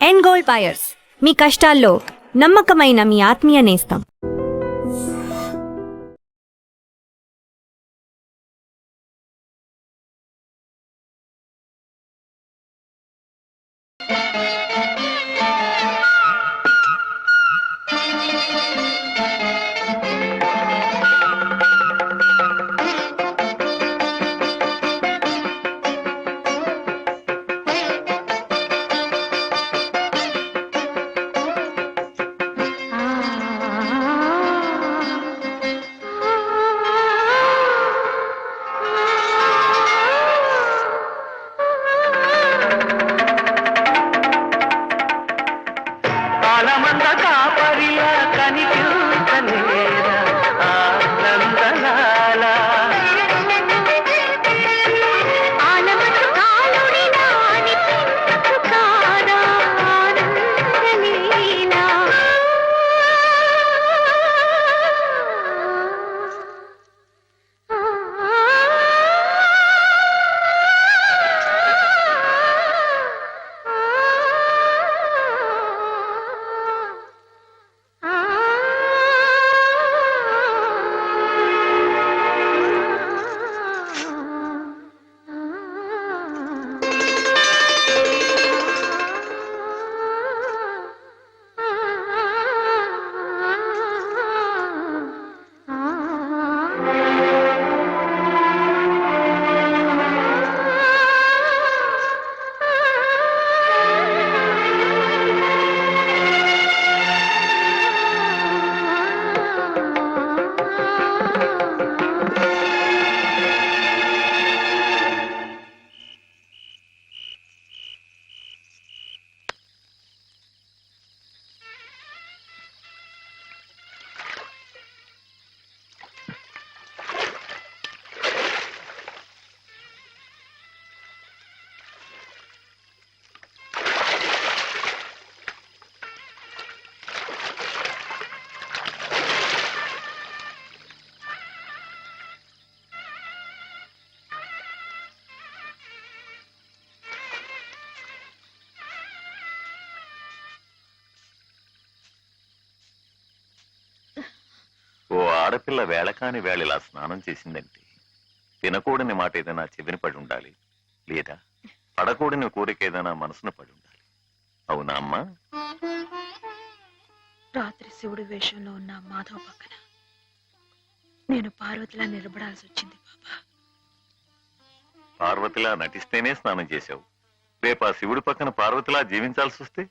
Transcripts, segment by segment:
End gold buyers, మీ కష్టాల్లో నమ్మకమైన మీ ఆత్మీయ నేస్తం. ఓ ఆడపిల్ల వేళకాని వేళ ఇలా స్నానం చేసిందంటే తినకూడని మాట ఏదైనా చెవిని పడి ఉండాలి, లేదా పడకూడని కోరిక ఏదైనా మనసును పడి ఉండాలి. అవునా అమ్మా? రాత్రి శివుడి వేషంలో ఉన్న మాధవ్ పక్కన నేను పార్వతిలా నిలబడాల్సి వచ్చింది బాబా. పార్వతిలా నటిస్తేనే స్నానం చేశావు, రేపు ఆ శివుడి పక్కన పార్వతిలా జీవించాల్సి వస్తే?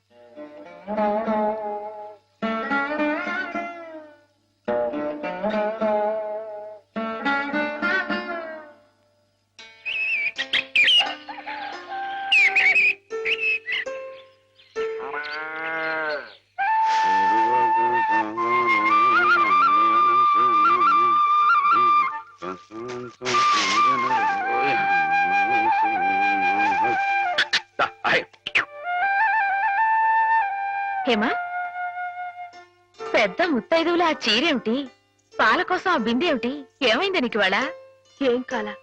హేమా, పెద్ద ముత్తైదువులు ఆ చీరేమిటి, పాల కోసం ఆ బిందెమిటి, ఏమైంది నీకు ఇవాళ? ఏం కాలా,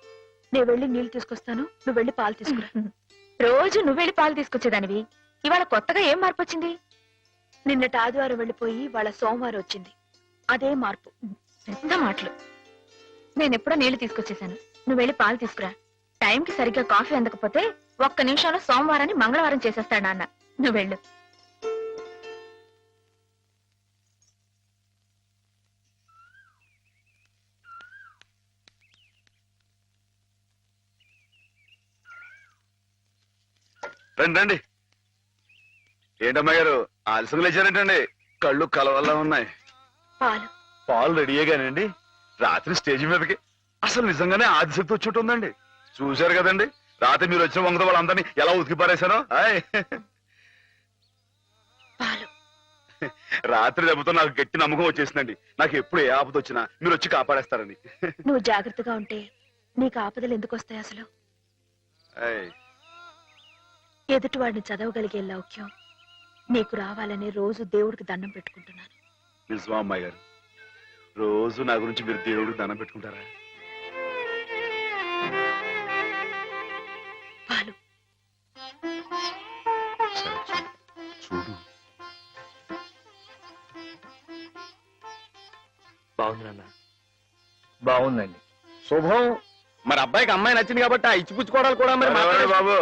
నేను వెళ్ళి నీళ్లు తీసుకొస్తాను, నువ్వు వెళ్ళి పాలు తీసుకురా. రోజు నువ్వు వెళ్ళి పాలు తీసుకొచ్చేదానివి, ఇవాళ కొత్తగా ఏం మార్పు వచ్చింది? నిన్నటి ఆదివారం వెళ్ళిపోయి వాళ్ళ సోమవారం వచ్చింది, అదే మార్పు. పెద్ద మాటలు. నేనెప్పుడో నీళ్లు తీసుకొచ్చేసాను, నువ్వు వెళ్ళి పాలు తీసుకురా. టైంకి సరిగ్గా కాఫీ అందకపోతే ఒక్క నిమిషంలో సోమవారాన్ని మంగళవారం చేసేస్తాడు నాన్న. నువ్వు వెళ్ళు. రండి రండి. ఏంటమ్మా గారు ఆలస్యం లేచారంటండి? కళ్ళు కలవల్లా ఉన్నాయి. పాలు పాలు రెడీయేగానండి. రాత్రి స్టేజ్ మీదకి అసలు నిజంగానే ఆదిశక్తి వచ్చి ఉందండి. చూశారు కదండి రాత్రి మీరు వచ్చిన వంగతో వాళ్ళందరినీ ఎలా ఉతికి పారేశానో. రాత్రి దెబ్బతో నాకు గట్టి నమ్మకం వచ్చేసిందండి. నాకు ఎప్పుడు ఏ ఆపద వచ్చినా మీరు వచ్చి కాపాడేస్తారని. నువ్వు జాగ్రత్తగా ఉంటే నీకు ఆపదలు ఎందుకు వస్తాయి అసలు? ఎదుటివాడిని చదవగలిగే లౌక్యం నీకు రావాలని రోజు దేవుడికి దండం పెట్టుకుంటున్నాను. నిజమా అమ్మాయి గారు? రోజు నా గురించి మీరు దేవుడికి దండం పెట్టుకుంటారా? పాలు చూడు. బాగుంది నాన్న, బాగుందండి. శుభం. మరి అబ్బాయికి అమ్మాయి నచ్చింది కాబట్టి ఆ ఇచ్చిపుచ్చుకోవడాలు కూడా మరి మాట్లాడు బాబు.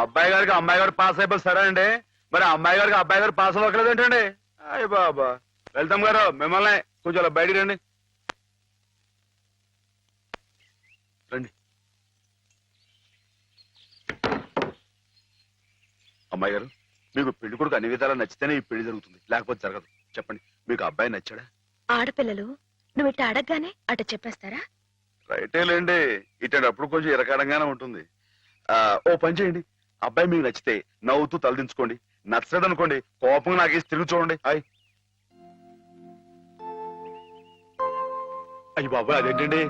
అబ్బాయి గారికి అమ్మాయి గారు పాస్ అయిపోయి సరే అండి, మరి అమ్మాయి గారికి అబ్బాయి గారు పాస్ అవ్వట్లేదు ఏంటండి? అయ్య బాబా. వెళ్తాం గారు, మిమ్మల్ని కొంచెం అలా బయటికి రండి. రండి. అమ్మాయి గారు, మీకు పెళ్లి కొడుకు అన్ని విధాలా నచ్చితేనే ఈ పెళ్లి జరుగుతుంది, లేకపోతే జరగదు. చెప్పండి, మీకు అబ్బాయి నచ్చాడా? ఆడపిల్లలు నువ్వు ఇట్ట అడగగానే అట చెప్పేస్తారా? రైటే లేండి, ఇటప్పుడు కొంచెం ఇరకాడంగానే ఉంటుంది. ఓ పని చేయండి, అబ్బాయి మీకు నచ్చితే నవ్వుతూ తలదించుకోండి, నచ్చలేదు అనుకోండి కోపంగా నాకు తిరిగి చూడండి. అయ్యి బాబాయ్, అదేంటండి?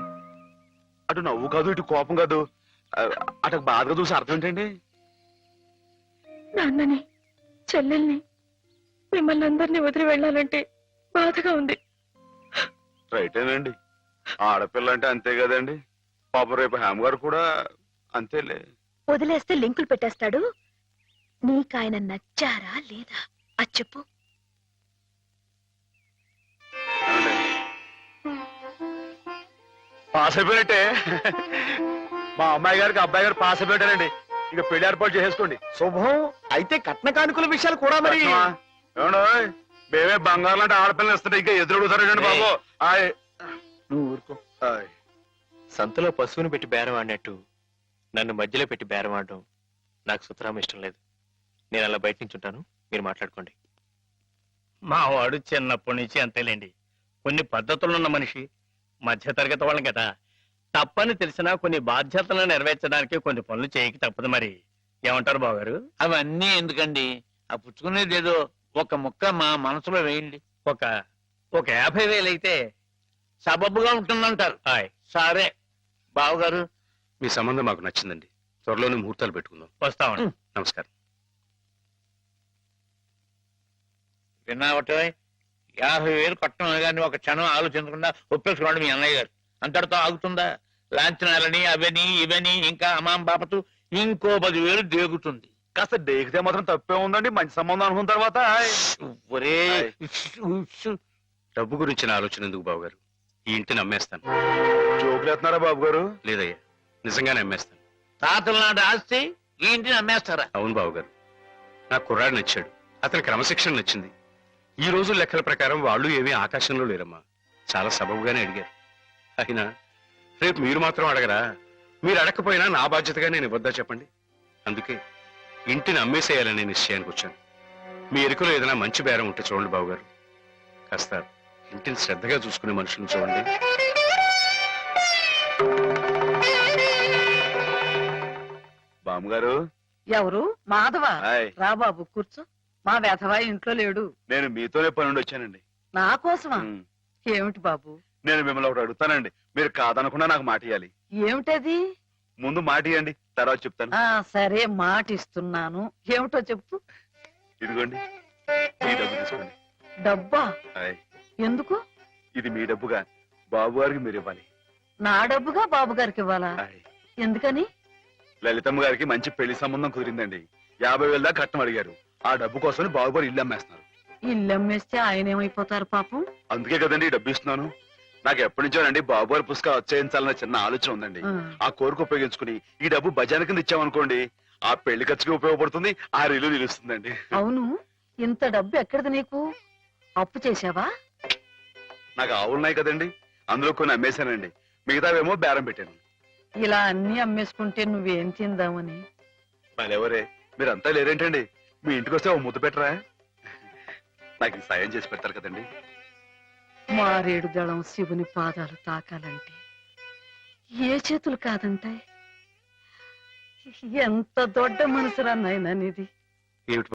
అటు నవ్వు కాదు, ఇటు కోపం కాదు, అటు బాధగా చూసి అర్థం ఏంటండి? నాన్నని, చెల్లెల్ని, మిమ్మల్ని అందరినీ వదిలి వెళ్ళాలంటే బాధగా ఉంది. రైటేనండి, ఆడపిల్ల అంటే అంతే కదండి. పాపం రేపు హేమ గారు కూడా అంతేలే. వదిలేస్తే లింకులు పెట్టేస్తాడు. నీకాయన నచ్చారా లేదా అది చెప్పు. పాస్ అయిపోయినట్టే. మా అమ్మాయి గారికి అబ్బాయి గారు పాస్ అయిపోయారండి. ఇక పెళ్లి ఏర్పాటు చేసేసుకోండి. శుభం. అయితే కట్న కానుకల విషయాలు కూడా మరి ఏమండో, మేమే బంగారం అంటే ఆడపిల్లలు ఇస్తుంటే ఇంకా ఎదురుడుతారండి బాబు. నువ్వు ఊరుకో. సంతలో పశువుని పెట్టి బేరం ఆడినట్టు నన్ను మధ్యలో పెట్టి బేరం ఆడడం నాకు సుతరాం ఇష్టం లేదు. నేను అలా బయట నుంచి ఉంటాను, మీరు మాట్లాడుకోండి. మా వాడు చిన్నప్పటి నుంచి అంతేలేండి. కొన్ని పద్ధతులున్న మనిషి, మధ్యతరగతి వాళ్ళం కదా. తప్పని తెలిసినా కొన్ని బాధ్యతలను నెరవేర్చడానికి కొన్ని పనులు చేయక తప్పదు. మరి ఏమంటారు బావగారు? అవన్నీ ఎందుకండి, ఆ పుచ్చుకునేది ఏదో ఒక ముక్క మా మనసులో వేయండి. ఒక 50,000 అయితే సబబుగా ఉంటుందంటారు. హాయ్, సరే బావగారు, మీ సంబంధం మాకు నచ్చిందండి. త్వరలోనే ముహూర్తాలు పెట్టుకుందాం. వస్తామండి. నమస్కారం. విన్నావటే 50,000 కట్టడం కానీ ఒక క్షణం ఆలోచించకుండా ఒప్పేసుకోండి మీ అన్నయ్య గారు. అంతటితో ఆగుతుందా? లాంఛనాలని అవని ఇవని ఇంకా అమాం బాపతు ఇంకో 10,000 దేగుతుంది. కాస్త డేకితే మాత్రం తప్పే ఉందండి, మంచి సంబంధం అనుకున్న తర్వాత. ఒరే డబ్బు గురించిన ఆలోచన ఎందుకు బాబుగారు? ఈ ఇంటిని అమ్మేస్తాను. జోకులు వేస్తున్నారా బాబు గారు? లేదయ్యా, నిజంగానే అమ్మేస్తాను. తాతల నాటి ఆస్తి ఈ ఇంటిని అమ్మేస్తారా? అవును బాబుగారు, నాకు కుర్రాడు నచ్చాడు, అతని క్రమశిక్షణ నచ్చింది. ఈ రోజు లెక్కల ప్రకారం వాళ్ళు ఏమీ ఆకాశంలో లేరమ్మా. చాలా సబబుగానే అడిగారు. అయినా రేపు మీరు మాత్రం అడగరా? మీరు అడగకపోయినా నా బాధ్యతగా నేను ఇవ్వద్దా చెప్పండి? అందుకే ఇంటిని అమ్మేసేయాలనే నిశ్చయానికి వచ్చాను. మీ ఎరుకలో ఏదైనా మంచి బేరం ఉంటే చూడండి బాబుగారు. కాస్త ఇంటిని శ్రద్ధగా చూసుకునే మనుషులను చూడండి. బామ్మగారు. ఎవరు? మాధవ. హాయ్. రా బాబు కూర్చో. మా వెధవా ఇంట్లో లేడు. నేను మీతోనే పని నుండి వచ్చానండి. నా కోసమా? ఉమ్. ఏమిటి బాబు? నేను మిమ్మల్ని ఒకటి అడుగుతానండి, మీరు కాదనకుండా నాకు మాట ఇవ్వాలి. ఏమిటది? ముందు మాట ఇవ్వండి, తర్వాత చెప్తాను. సరే, మాట ఇస్తున్నాను. ఏమిటో చెప్పు. ఇదిగోండి, ఈ డబ్బు తీసుకోండి. డబ్బా? హాయ్. ఎందుకు? ఇది మీ డబ్బుగా బాబు గారికి మీరు ఇవ్వాలి. నా డబ్బుగా బాబు గారికి ఇవ్వాలా? హాయ్. ఎందుకని? లలితమ్మ గారికి మంచి పెళ్లి సంబంధం కుదిరిందండి. 50,000 దాకా కట్నం అడిగారు. ఆ డబ్బు కోసం బాబు గారు ఇల్లు అమ్మేస్తున్నారు. ఇల్లు అమ్మేస్తే ఆయన ఏమైపోతారు పాపం? అందుకే కదండి ఈ డబ్బు ఇస్తున్నాను. నాకు ఎప్పటి నుంచోనండి బాబు గారి పుస్తకం వచ్చేయించాలన్న చిన్న ఆలోచన ఉందండి. ఆ కోరిక ఉపయోగించుకుని ఈ డబ్బు బజార్ కింద ఇచ్చామనుకోండి, ఆ పెళ్లి ఖర్చుకి ఉపయోగపడుతుంది, ఆ ఇల్లు నిలుస్తుందండి. అవును, ఇంత డబ్బు ఎక్కడిది నీకు? అప్పు చేశావా? నాకు ఆవులున్నాయి కదండి, అందులో కొన్ని అమ్మేశానండి. మిగతావేమో బేరం పెట్టాను. ఇలా అన్ని అమ్మేసుకుంటే నువ్వేం తిందామని. మరెవరే, మీరంతా లేరేంటండి? మీ ఇంటికి వస్తే ఓ ముద్దు పెట్టరా? నాకు ఈ సాయం చేసి పెడతారు కదండి. మారేడు దళం శివుని పాదాలు తాకాలంటే ఏ చేతులు కాదంటాయి? ఎంత దొడ్డ మనసురా నాయనా నీది. ఏమిటి